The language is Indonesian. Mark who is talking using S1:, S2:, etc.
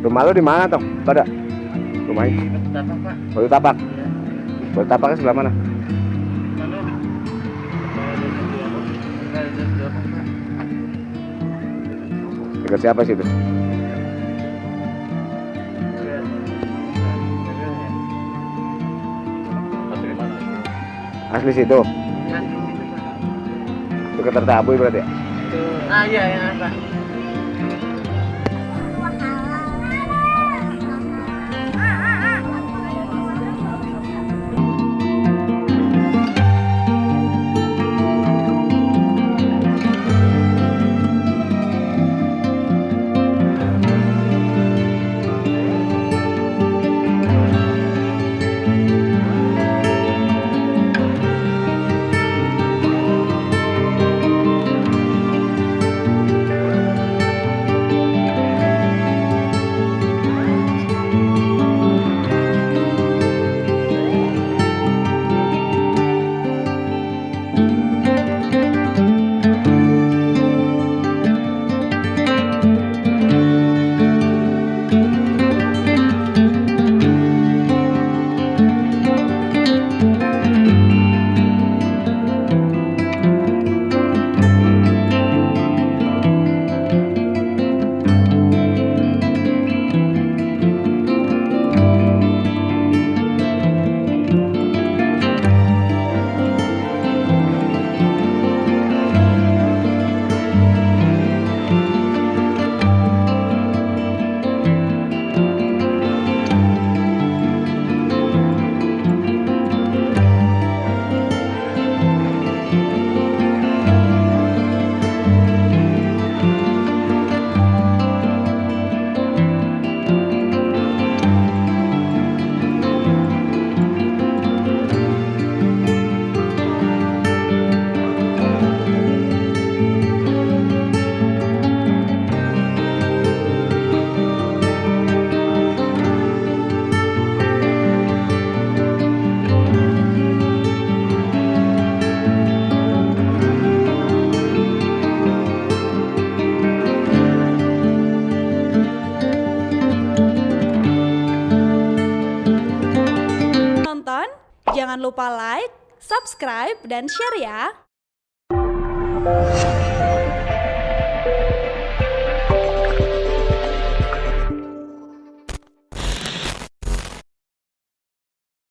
S1: Rumah lu di mana toh? Pada rumahnya?
S2: Tapak, Pak.
S1: Batu Tapak.
S2: Ya.
S1: Batu Tapaknya sebelah mana?
S2: Lalu ada di apa, Pak?
S1: Dekat siapa sih itu? Asli situ.
S2: Ya, di situ, Pak.
S1: Itu ke Tirtabuy berarti ya?
S2: Iya, ya, Pak.
S3: Nonton, jangan lupa like, subscribe, dan share ya.